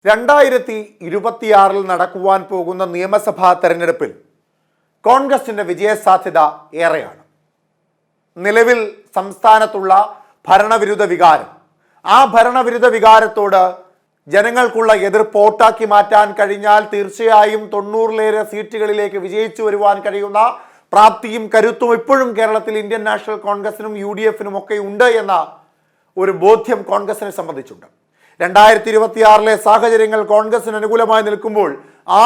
2026 നടക്കുവാൻ പോകുന്ന നിയമസഭാ തെരഞ്ഞെടുപ്പിൽ കോൺഗ്രസിന്റെ വിജയസാധ്യത ഏറെയാണ്. നിലവിൽ സംസ്ഥാനത്തുള്ള ഭരണവിരുദ്ധ വികാരം, ആ ഭരണവിരുദ്ധ വികാരത്തോട് ജനങ്ങൾക്കുള്ള എതിർപ്പ് വോട്ടാക്കി മാറ്റാൻ കഴിഞ്ഞാൽ തീർച്ചയായും 90-ലേറെ സീറ്റുകളിലേക്ക് വിജയിച്ചു വരുവാൻ കഴിയുന്ന പ്രാപ്തിയും കരുത്തും ഇപ്പോഴും കേരളത്തിൽ ഇന്ത്യൻ നാഷണൽ കോൺഗ്രസിനും UDF-നും ഒക്കെ ഉണ്ട് എന്ന ഒരു ബോധ്യം കോൺഗ്രസിനെ സംബന്ധിച്ചുണ്ട്. 2026 സാഹചര്യങ്ങൾ കോൺഗ്രസിന് അനുകൂലമായി നിൽക്കുമ്പോൾ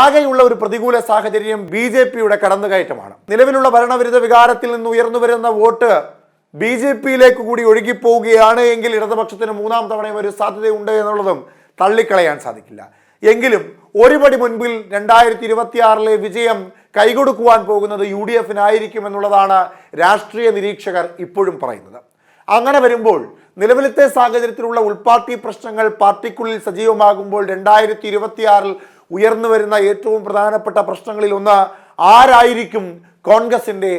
ആകെയുള്ള ഒരു പ്രതികൂല സാഹചര്യം BJP-യുടെ കടന്നുകയറ്റമാണ്. നിലവിലുള്ള ഭരണവിരുദ്ധ വികാരത്തിൽ നിന്ന് ഉയർന്നു വരുന്ന വോട്ട് BJP-യിലേക്ക് കൂടി ഒഴുകിപ്പോവുകയാണ് എങ്കിൽ ഇടതുപക്ഷത്തിന് മൂന്നാം തവണയും ഒരു സാധ്യതയുണ്ട് എന്നുള്ളതും തള്ളിക്കളയാൻ സാധിക്കില്ല. എങ്കിലും ഒരുപടി മുൻപിൽ 2026 വിജയം കൈകൊടുക്കുവാൻ പോകുന്നത് UDF-നായിരിക്കും എന്നുള്ളതാണ് രാഷ്ട്രീയ നിരീക്ഷകർ ഇപ്പോഴും പറയുന്നത്. അങ്ങനെ വരുമ്പോൾ നിലവിലത്തെ സാഹചര്യത്തിലുള്ള ഉൾപാർട്ടി പ്രശ്നങ്ങൾ പാർട്ടിക്കുള്ളിൽ സജീവമാകുമ്പോൾ 2026 ഉയർന്നു വരുന്ന ഏറ്റവും പ്രധാനപ്പെട്ട പ്രശ്നങ്ങളിൽ ഒന്ന് ആരായിരിക്കും കോൺഗ്രസിന്റെ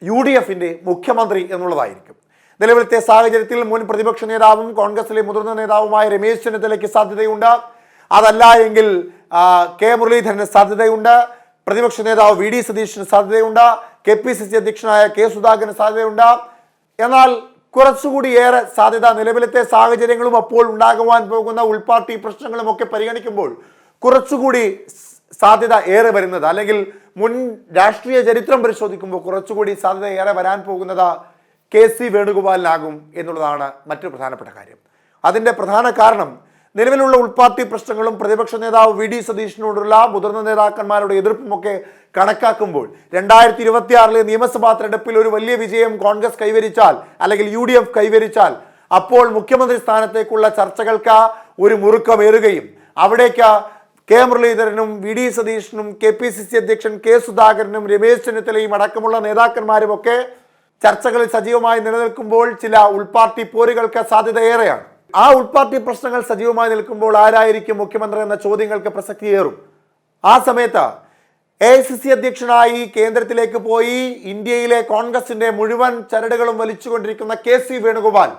UDF-ന്റെ മുഖ്യമന്ത്രി എന്നുള്ളതായിരിക്കും. നിലവിലത്തെ സാഹചര്യത്തിൽ മുൻ പ്രതിപക്ഷ നേതാവും കോൺഗ്രസിലെ മുതിർന്ന നേതാവുമായ രമേശ് ചെന്നിത്തലയ്ക്ക് സാധ്യതയുണ്ട്. അതല്ല എങ്കിൽ കെ മുരളീധരന് സാധ്യതയുണ്ട്. പ്രതിപക്ഷ നേതാവ് VD സതീശന് സാധ്യതയുണ്ട്. KPCC അധ്യക്ഷനായ K സുധാകരന് സാധ്യതയുണ്ട്. എന്നാൽ കുറച്ചുകൂടി ഏറെ സാധ്യത നിലവിലത്തെ സാഹചര്യങ്ങളും അപ്പോൾ ഉണ്ടാകുവാൻ പോകുന്ന ഉൾപാർട്ടി പ്രശ്നങ്ങളും ഒക്കെ പരിഗണിക്കുമ്പോൾ കുറച്ചുകൂടി സാധ്യത ഏറെ വരുന്നത്, അല്ലെങ്കിൽ മുൻ രാഷ്ട്രീയ ചരിത്രം പരിശോധിക്കുമ്പോൾ കുറച്ചുകൂടി സാധ്യത ഏറെ വരാൻ പോകുന്നത് KC വേണുഗോപാലിനാകും എന്നുള്ളതാണ് മറ്റൊരു പ്രധാനപ്പെട്ട കാര്യം. അതിൻ്റെ പ്രധാന കാരണം നിലവിലുള്ള ഉൾപാർട്ടി പ്രശ്നങ്ങളും പ്രതിപക്ഷ നേതാവ് VD സതീശനോടുള്ള മുതിർന്ന നേതാക്കന്മാരുടെ എതിർപ്പുമൊക്കെ കണക്കാക്കുമ്പോൾ 2026 നിയമസഭാ തെരഞ്ഞെടുപ്പിൽ ഒരു വലിയ വിജയം കോൺഗ്രസ് കൈവരിച്ചാൽ അല്ലെങ്കിൽ UDF കൈവരിച്ചാൽ അപ്പോൾ മുഖ്യമന്ത്രി സ്ഥാനത്തേക്കുള്ള ചർച്ചകൾക്ക് ഒരു മുറുക്കമേറുകയും അവിടേക്ക് കെ മുരളീധരനും VD സതീശനും KPCC അധ്യക്ഷൻ K സുധാകരനും രമേശ് ചെന്നിത്തലയും അടക്കമുള്ള നേതാക്കന്മാരും ഒക്കെ ചർച്ചകളിൽ സജീവമായി നിലനിൽക്കുമ്പോൾ ചില ഉൾപാർട്ടി പോരുകൾക്ക് സാധ്യത ഏറെയാണ്. ആ ഉൾപാർട്ടി പ്രശ്നങ്ങൾ സജീവമായി നിൽക്കുമ്പോൾ ആരായിരിക്കും മുഖ്യമന്ത്രി എന്ന ചോദ്യങ്ങൾക്ക് പ്രസക്തിയേറും. ആ സമയത്ത് AICC അധ്യക്ഷനായി കേന്ദ്രത്തിലേക്ക് പോയി ഇന്ത്യയിലെ കോൺഗ്രസിന്റെ മുഴുവൻ ചരടുകളും വലിച്ചുകൊണ്ടിരിക്കുന്ന KC വേണുഗോപാൽ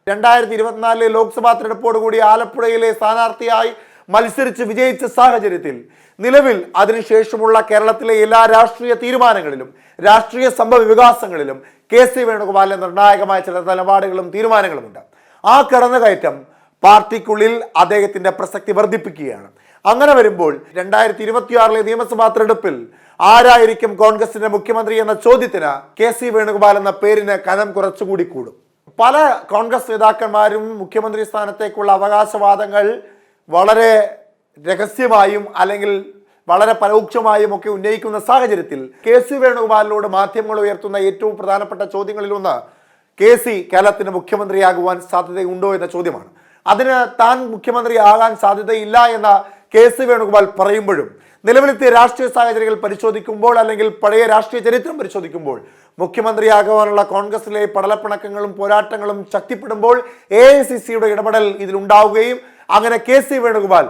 2024 ലോക്സഭാ തെരഞ്ഞെടുപ്പോടുകൂടി ആലപ്പുഴയിലെ സ്ഥാനാർത്ഥിയായി മത്സരിച്ച് വിജയിച്ച സാഹചര്യത്തിൽ നിലവിൽ അതിനുശേഷമുള്ള കേരളത്തിലെ എല്ലാ രാഷ്ട്രീയ തീരുമാനങ്ങളിലും രാഷ്ട്രീയ സംഭവ വികാസങ്ങളിലും KC വേണുഗോപാലിന് നിർണായകമായ ചില നിലപാടുകളും തീരുമാനങ്ങളുമുണ്ട്. ആ കടന്നുകയറ്റം പാർട്ടിക്കുള്ളിൽ അദ്ദേഹത്തിന്റെ പ്രസക്തി വർദ്ധിപ്പിക്കുകയാണ്. അങ്ങനെ വരുമ്പോൾ 2026 നിയമസഭാ തെരഞ്ഞെടുപ്പിൽ ആരായിരിക്കും കോൺഗ്രസിന്റെ മുഖ്യമന്ത്രി എന്ന ചോദ്യത്തിന് KC വേണുഗോപാൽ എന്ന പേരിന് കനം കുറച്ചുകൂടി കൂടും. പല കോൺഗ്രസ് നേതാക്കന്മാരും മുഖ്യമന്ത്രി സ്ഥാനത്തേക്കുള്ള അവകാശവാദങ്ങൾ വളരെ രഹസ്യമായും അല്ലെങ്കിൽ വളരെ പരോക്ഷമായും ഒക്കെ ഉന്നയിക്കുന്ന സാഹചര്യത്തിൽ KC വേണുഗോപാലിനോട് മാധ്യമങ്ങൾ ഉയർത്തുന്ന ഏറ്റവും പ്രധാനപ്പെട്ട ചോദ്യങ്ങളിൽ ഒന്ന് KC കേരളത്തിന് മുഖ്യമന്ത്രിയാകുവാൻ സാധ്യതയുണ്ടോ എന്ന ചോദ്യമാണ്. അതിന് താൻ മുഖ്യമന്ത്രിയാകാൻ സാധ്യതയില്ല എന്ന KC വേണുഗോപാൽ പറയുമ്പോഴും നിലവിലത്തെ രാഷ്ട്രീയ സാഹചര്യങ്ങൾ പരിശോധിക്കുമ്പോൾ അല്ലെങ്കിൽ പഴയ രാഷ്ട്രീയ ചരിത്രം പരിശോധിക്കുമ്പോൾ മുഖ്യമന്ത്രിയാകുവാനുള്ള കോൺഗ്രസിലെ പടലപ്പിണക്കങ്ങളും പോരാട്ടങ്ങളും ശക്തിപ്പെടുമ്പോൾ AICCയുടെ ഇടപെടൽ ഇതിലുണ്ടാവുകയും അങ്ങനെ KC വേണുഗോപാൽ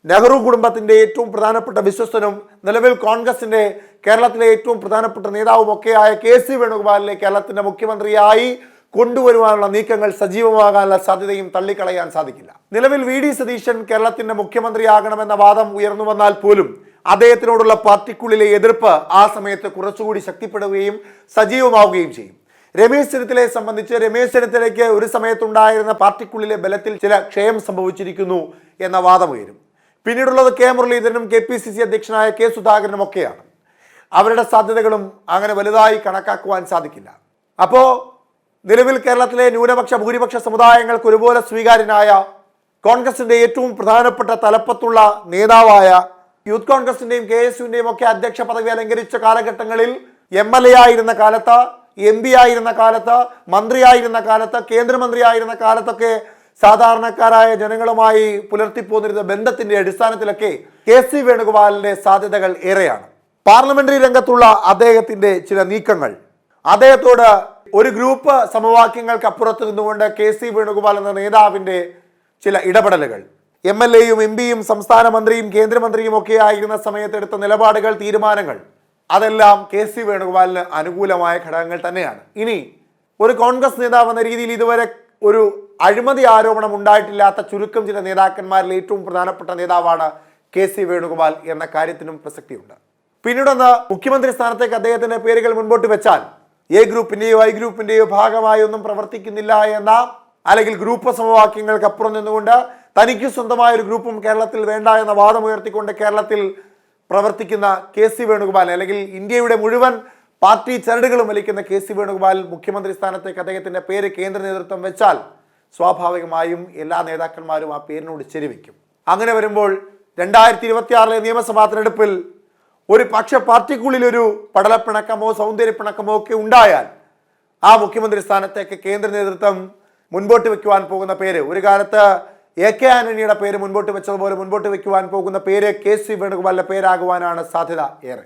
നെഹ്റു കുടുംബത്തിന്റെ ഏറ്റവും പ്രധാനപ്പെട്ട വിശ്വസ്തനും നിലവിൽ കോൺഗ്രസിന്റെ കേരളത്തിലെ ഏറ്റവും പ്രധാനപ്പെട്ട നേതാവും ഒക്കെയായ KC വേണുഗോപാലിനെ കേരളത്തിന്റെ മുഖ്യമന്ത്രിയായി കൊണ്ടുവരുവാനുള്ള നീക്കങ്ങൾ സജീവമാകാനുള്ള സാധ്യതയും തള്ളിക്കളയാൻ സാധിക്കില്ല. നിലവിൽ VD സതീശൻ കേരളത്തിന്റെ മുഖ്യമന്ത്രിയാകണമെന്ന വാദം ഉയർന്നു വന്നാൽ പോലും അദ്ദേഹത്തിനോടുള്ള പാർട്ടിക്കുള്ളിലെ എതിർപ്പ് ആ സമയത്ത് കുറച്ചുകൂടി ശക്തിപ്പെടുകയും സജീവമാവുകയും ചെയ്യും. രമേശ് ചെന്നിത്തലയെ സംബന്ധിച്ച് രമേശ് ചെന്നിത്തലയ്ക്ക് ഒരു സമയത്തുണ്ടായിരുന്ന പാർട്ടിക്കുള്ളിലെ ബലത്തിൽ ചില ക്ഷയം സംഭവിച്ചിരിക്കുന്നു എന്ന വാദമുയരും. പിന്നീടുള്ളത് K മുരളീധരനും KPCC അധ്യക്ഷനായ K സുധാകരനും ഒക്കെയാണ്. അവരുടെ സാധ്യതകളും അങ്ങനെ വലുതായി കണക്കാക്കുവാൻ സാധിക്കില്ല. അപ്പോൾ നിലവിൽ കേരളത്തിലെ ന്യൂനപക്ഷ ഭൂരിപക്ഷ സമുദായങ്ങൾക്ക് ഒരുപോലെ സ്വീകാര്യനായ കോൺഗ്രസിന്റെ ഏറ്റവും പ്രധാനപ്പെട്ട തലപ്പത്തുള്ള നേതാവായ യൂത്ത് കോൺഗ്രസിന്റെയും KSUവിന്റെയും ഒക്കെ അധ്യക്ഷ പദവി അലങ്കരിച്ച കാലഘട്ടങ്ങളിൽ MLA ആയിരുന്ന കാലത്ത്, MP ആയിരുന്ന കാലത്ത്, മന്ത്രിയായിരുന്ന കാലത്ത്, കേന്ദ്രമന്ത്രിയായിരുന്ന കാലത്തൊക്കെ സാധാരണക്കാരായ ജനങ്ങളുമായി പുലർത്തിപ്പോന്നിരുന്ന ബന്ധത്തിന്റെ അടിസ്ഥാനത്തിലൊക്കെ KC വേണുഗോപാലിന്റെ സാധ്യതകൾ ഏറെയാണ്. പാർലമെന്ററി രംഗത്തുള്ള അദ്ദേഹത്തിന്റെ ചില നീക്കങ്ങൾ, അദ്ദേഹത്തോട് ഒരു ഗ്രൂപ്പ് സമവാക്യങ്ങൾക്ക് അപ്പുറത്ത് നിന്നുകൊണ്ട് KC വേണുഗോപാൽ എന്ന നേതാവിന്റെ ചില ഇടപെടലുകൾ, MLA-യും MP-യും സംസ്ഥാന മന്ത്രിയും കേന്ദ്രമന്ത്രിയും ഒക്കെ ആയിരുന്ന സമയത്തെടുത്ത നിലപാടുകൾ, തീരുമാനങ്ങൾ, അതെല്ലാം KC വേണുഗോപാലിന് അനുകൂലമായ ഘടകങ്ങൾ തന്നെയാണ്. ഇനി ഒരു കോൺഗ്രസ് നേതാവ് എന്ന രീതിയിൽ ഇതുവരെ ഒരു അഴിമതി ആരോപണം ഉണ്ടായിട്ടില്ലാത്ത ചുരുക്കം ചില നേതാക്കന്മാരിൽ ഏറ്റവും പ്രധാനപ്പെട്ട നേതാവാണ് KC വേണുഗോപാൽ എന്ന കാര്യത്തിനും പ്രസക്തിയുണ്ട്. പിന്നീടൊന്ന് മുഖ്യമന്ത്രി സ്ഥാനത്തേക്ക് അദ്ദേഹത്തിന്റെ പേരുകൾ മുൻപോട്ട് വെച്ചാൽ A ഗ്രൂപ്പിന്റെയോ I ഗ്രൂപ്പിന്റെയോ ഭാഗമായി ഒന്നും പ്രവർത്തിക്കുന്നില്ല എന്ന, അല്ലെങ്കിൽ ഗ്രൂപ്പ് സമവാക്യങ്ങൾക്ക് അപ്പുറം നിന്നുകൊണ്ട് തനിക്ക് സ്വന്തമായ ഒരു ഗ്രൂപ്പും കേരളത്തിൽ വേണ്ട എന്ന വാദം ഉയർത്തിക്കൊണ്ട് കേരളത്തിൽ പ്രവർത്തിക്കുന്ന KC വേണുഗോപാൽ, അല്ലെങ്കിൽ ഇന്ത്യയുടെ മുഴുവൻ പാർട്ടി ചരടുകളും വലിക്കുന്ന KC വേണുഗോപാൽ മുഖ്യമന്ത്രി സ്ഥാനത്തേക്ക് അദ്ദേഹത്തിന്റെ പേര് കേന്ദ്ര നേതൃത്വം വെച്ചാൽ സ്വാഭാവികമായും എല്ലാ നേതാക്കന്മാരും ആ പേരിനോട് ചെരിവയ്ക്കും. അങ്ങനെ വരുമ്പോൾ 2026 നിയമസഭാ തെരഞ്ഞെടുപ്പിൽ ഒരു പക്ഷെ പാർട്ടിക്കുള്ളിൽ ഒരു പടലപ്പിണക്കമോ സൗന്ദര്യപ്പിണക്കമോ ഒക്കെ ഉണ്ടായാൽ ആ മുഖ്യമന്ത്രി സ്ഥാനത്തേക്ക് കേന്ദ്ര നേതൃത്വം മുൻപോട്ട് വെക്കുവാൻ പോകുന്ന പേര്, ഒരു കാലത്ത് AK ആന്റണിയുടെ പേര് മുൻപോട്ട് വെച്ചതുപോലെ മുൻപോട്ട് വെക്കുവാൻ പോകുന്ന പേര് KC വേണുഗോപാലിന്റെ പേരാകുവാനാണ് സാധ്യത ഏറെ.